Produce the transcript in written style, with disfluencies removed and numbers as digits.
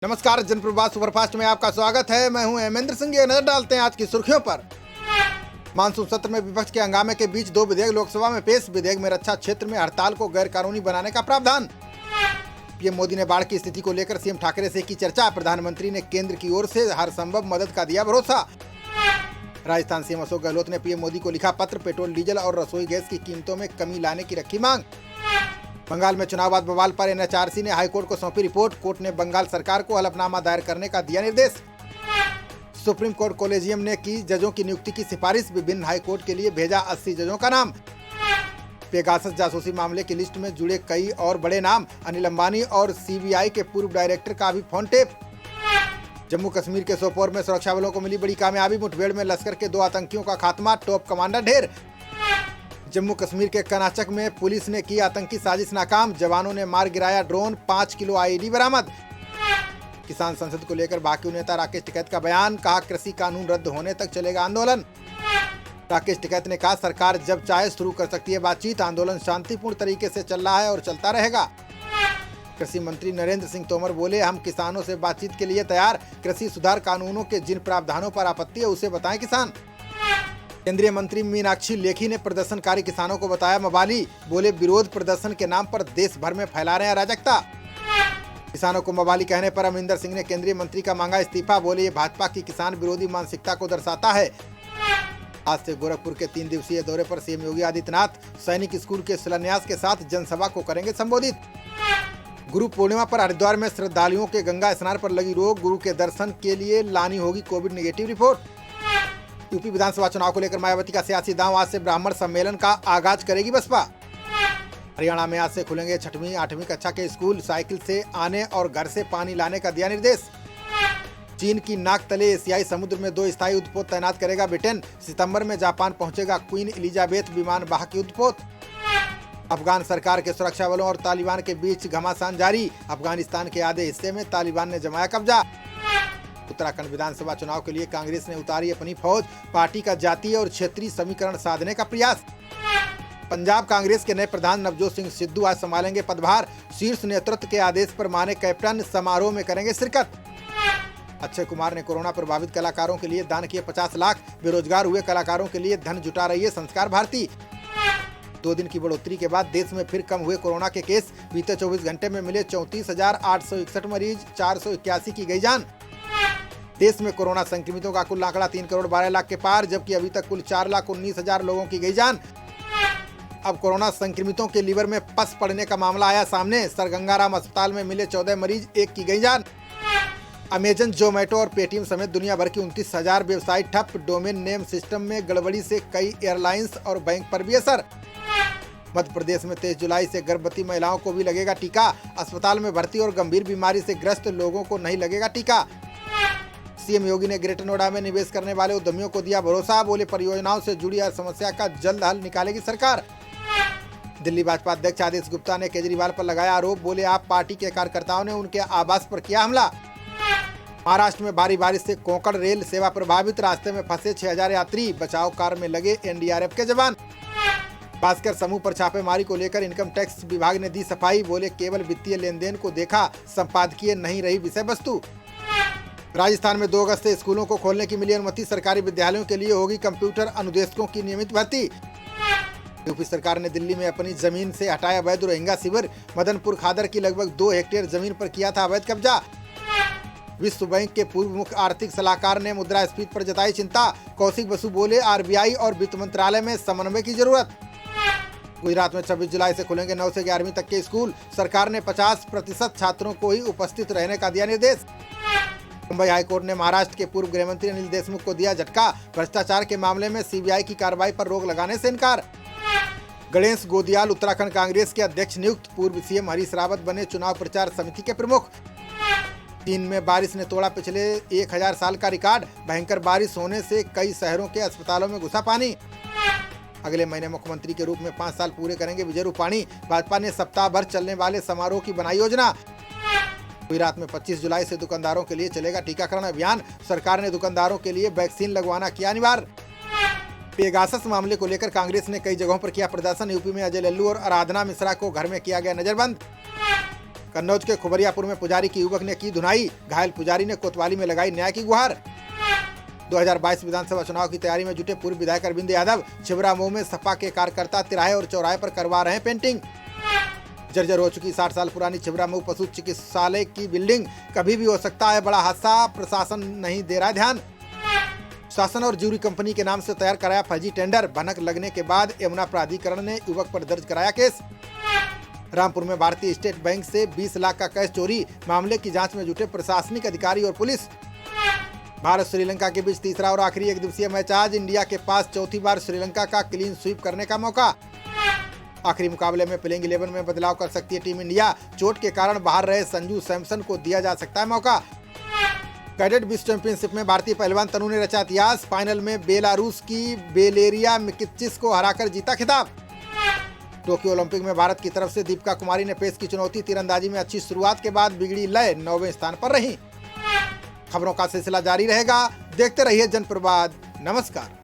नमस्कार, जनप्रवास सुपरफास्ट में आपका स्वागत है। मैं हूं हेमेंद्र सिंह। ये नजर डालते हैं आज की सुर्खियों पर। मानसून सत्र में विपक्ष के हंगामे के बीच 2 विधेयक लोकसभा में पेश। विधेयक में रक्षा क्षेत्र में हड़ताल को गैर कानूनी बनाने का प्रावधान। पीएम मोदी ने बाढ़ की स्थिति को लेकर सीएम ठाकरे से की चर्चा। प्रधानमंत्री ने केंद्र की ओर से हर संभव मदद का दिया भरोसा। राजस्थान सीएम अशोक गहलोत ने पीएम मोदी को लिखा पत्र। पेट्रोल, डीजल और रसोई गैस की कीमतों में कमी लाने की रखी मांग। बंगाल में चुनाव बाद बवाल पर एनएचआरसी ने हाईकोर्ट को सौंपी रिपोर्ट। कोर्ट ने बंगाल सरकार को हलफनामा दायर करने का दिया निर्देश। सुप्रीम कोर्ट कॉलेजियम ने की जजों की नियुक्ति की सिफारिश। विभिन्न हाईकोर्ट के लिए भेजा 80 जजों का नाम। पेगासस जासूसी मामले की लिस्ट में जुड़े कई और बड़े नाम। अनिल अंबानी और सीबीआई के पूर्व डायरेक्टर का भी फोन टेप। जम्मू कश्मीर के सोपोर में सुरक्षा बलों को मिली बड़ी कामयाबी। मुठभेड़ में लश्कर के 2 आतंकियों का खात्मा। टॉप कमांडर ढेर। जम्मू कश्मीर के कनाचक में पुलिस ने की आतंकी साजिश नाकाम। जवानों ने मार गिराया ड्रोन। 5 किलो आईडी बरामद। किसान संसद को लेकर भाकियू नेता राकेश टिकैत का बयान। कहा कृषि कानून रद्द होने तक चलेगा आंदोलन। राकेश टिकैत ने कहा सरकार जब चाहे शुरू कर सकती है बातचीत। आंदोलन शांतिपूर्ण तरीके से चल रहा है और चलता रहेगा। कृषि मंत्री नरेंद्र सिंह तोमर बोले हम किसानों से बातचीत के लिए तैयार। कृषि सुधार कानूनों के जिन प्रावधानों पर आपत्ति है उसे बताएं किसान। केंद्रीय मंत्री मीनाक्षी लेखी ने प्रदर्शनकारी किसानों को बताया मवाली। बोले विरोध प्रदर्शन के नाम पर देश भर में फैला रहे हैं अराजकता। किसानों को मवाली कहने पर अमरिंदर सिंह ने केंद्रीय मंत्री का मांगा इस्तीफा। बोले ये भाजपा की किसान विरोधी मानसिकता को दर्शाता है। आज से गोरखपुर के 3 दिवसीय दौरे पर सीएम योगी आदित्यनाथ सैनिक स्कूल के शिलान्यास के साथ जनसभा को करेंगे संबोधित। गुरु पूर्णिमा पर हरिद्वार में श्रद्धालुओं के गंगा स्नान पर लगी रोक। गुरु के दर्शन के लिए लानी होगी कोविड नेगेटिव रिपोर्ट। यूपी विधानसभा चुनाव को लेकर मायावती का सियासी दांव। आज से ब्राह्मण सम्मेलन का आगाज करेगी बसपा। हरियाणा में आज से खुलेंगे 6वीं 8वीं कक्षा के स्कूल। साइकिल से आने और घर से पानी लाने का दिया निर्देश। चीन की नाक तले एशियाई समुद्र में 2 स्थायी युद्धपोत तैनात करेगा ब्रिटेन। सितंबर में जापान पहुंचेगा क्वीन एलिजाबेथ विमान वाहक युद्धपोत। अफगान सरकार के सुरक्षा बलों और तालिबान के बीच घमासान जारी। अफगानिस्तान के आधे हिस्से में तालिबान ने जमाया कब्जा। उत्तराखंड विधानसभा चुनाव के लिए कांग्रेस ने उतारी अपनी फौज। पार्टी का जातीय और क्षेत्रीय समीकरण साधने का प्रयास। पंजाब कांग्रेस के नए प्रधान नवजोत सिंह सिद्धू आज संभालेंगे पदभार। शीर्ष नेतृत्व के आदेश पर माने कैप्टन समारोह में करेंगे शिरकत। अक्षय कुमार ने कोरोना प्रभावित कलाकारों के लिए दान किए 50 लाख। बेरोजगार हुए कलाकारों के लिए धन जुटा रही है संस्कार भारती। 2 दिन की बढ़ोतरी के बाद देश में फिर कम हुए कोरोना के केस। बीते 24 घंटे में मिले 34,861 मरीज। 481 की गई जान। देश में कोरोना संक्रमितों का कुल आंकड़ा 3 करोड़ 12 लाख के पार, जबकि अभी तक कुल 4,19,000 लोगों की गई जान। अब कोरोना संक्रमितों के लीवर में पस पड़ने का मामला आया सामने। सर गंगाराम अस्पताल में मिले 14 मरीज, 1 की गई जान। अमेजन, जोमेटो और पेटीएम समेत दुनिया भर की 29,000 वेबसाइट ठप। डोमेन नेम सिस्टम में गड़बड़ी से कई एयरलाइंस और बैंक पर भी असर। मध्य प्रदेश में 23 जुलाई से गर्भवती महिलाओं को भी लगेगा टीका। अस्पताल में भर्ती और गंभीर बीमारी से ग्रस्त लोगों को नहीं लगेगा टीका। सीएम योगी ने ग्रेटर नोएडा में निवेश करने वाले उद्यमियों को दिया भरोसा। बोले परियोजनाओं से जुड़ी हर समस्या का जल्द हल निकालेगी सरकार। दिल्ली भाजपा अध्यक्ष आदेश गुप्ता ने केजरीवाल पर लगाया आरोप। बोले आप पार्टी के कार्यकर्ताओं ने उनके आवास पर किया हमला। महाराष्ट्र में भारी बारिश से कोंकण रेल सेवा प्रभावित। रास्ते में फंसे 6,000 यात्री। बचाव कार्य में लगे एनडीआरएफ के जवान। भास्कर समूह पर छापेमारी को लेकर इनकम टैक्स विभाग ने दी सफाई। बोले केवल वित्तीय लेन देन को देखा, संपादकीय नहीं रही विषय वस्तु। राजस्थान में 2 अगस्त से स्कूलों को खोलने की मिली अनुमति। सरकारी विद्यालयों के लिए होगी कंप्यूटर अनुदेशकों की नियमित भर्ती। यूपी सरकार ने दिल्ली में अपनी जमीन से हटाया अवैध रोहिंग्या शिविर। मदनपुर खादर की लगभग 2 हेक्टेयर जमीन पर किया था अवैध कब्जा। विश्व बैंक के पूर्व मुख्य आर्थिक सलाहकार ने मुद्रास्फीति पर जताई चिंता। कौशिक बसु बोले आरबीआई और वित्त मंत्रालय में समन्वय की जरूरत। गुजरात में 26 जुलाई से खुलेंगे 9 से 11वीं तक के स्कूल। सरकार ने 50% छात्रों को ही उपस्थित रहने का दिया निर्देश। मुंबई हाईकोर्ट ने महाराष्ट्र के पूर्व गृह मंत्री अनिल देशमुख को दिया झटका। भ्रष्टाचार के मामले में सीबीआई की कार्रवाई पर रोक लगाने से इनकार। गणेश गोदियाल उत्तराखंड कांग्रेस के अध्यक्ष नियुक्त। पूर्व सीएम हरीश रावत बने चुनाव प्रचार समिति के प्रमुख। चीन में बारिश ने तोड़ा पिछले 1000 साल का रिकॉर्ड। भयंकर बारिश होने से कई शहरों के अस्पतालों में घुसा पानी। अगले महीने मुख्यमंत्री के रूप में 5 साल पूरे करेंगे विजय रूपाणी। भाजपा ने सप्ताह भर चलने वाले समारोह की बनाई योजना। गुजरात में 25 जुलाई से दुकानदारों के लिए चलेगा टीकाकरण अभियान। सरकार ने दुकानदारों के लिए वैक्सीन लगवाना किया अनिवार्य। पेगासस मामले को लेकर कांग्रेस ने कई जगहों पर किया प्रदर्शन। यूपी में अजय लल्लू और आराधना मिश्रा को घर में किया गया नजरबंद। कन्नौज के खुबरियापुर में पुजारी की युवक ने की धुनाई, घायल पुजारी ने कोतवाली में लगाई न्याय की गुहार। 2022 विधानसभा चुनाव की तैयारी में जुटे पूर्व विधायक अरविंद यादव, छिबरामऊ में सपा के कार्यकर्ता तिराहे और चौराहे पर करवा रहे हैं पेंटिंग। जर्जर हो चुकी 60 साल पुरानी छिबरामऊ पशु चिकित्सालय की बिल्डिंग, कभी भी हो सकता है बड़ा हादसा, प्रशासन नहीं दे रहा ध्यान। शासन और ज्यूरी कंपनी के नाम से तैयार कराया फर्जी टेंडर, भनक लगने के बाद यमुना प्राधिकरण ने युवक पर दर्ज कराया केस। रामपुर में भारतीय स्टेट बैंक से 20 लाख का कैश चोरी, मामले की जांच में जुटे प्रशासनिक अधिकारी और पुलिस। भारत श्रीलंका के बीच तीसरा और आखिरी एक दिवसीय मैच आज, इंडिया के पास चौथी बार श्रीलंका का क्लीन स्वीप करने का मौका। आखिरी मुकाबले में प्लेइंग 11 में बदलाव कर सकती है टीम इंडिया, चोट के कारण बाहर रहे संजू सैमसन को दिया जा सकता है मौका। कैडेट विश्व चैंपियनशिप में भारतीय पहलवान तनु ने रचा इतिहास, फाइनल में बेलारूस की बेलेरिया मिकिचिस को हराकर जीता खिताब। टोक्यो ओलंपिक में भारत की तरफ से दीपिका कुमारी ने पेश की चुनौती, तीरंदाजी में अच्छी शुरुआत के बाद बिगड़ी लय, 9वें स्थान पर रही। खबरों का सिलसिला जारी रहेगा, देखते रहिए जनप्रवाद। नमस्कार।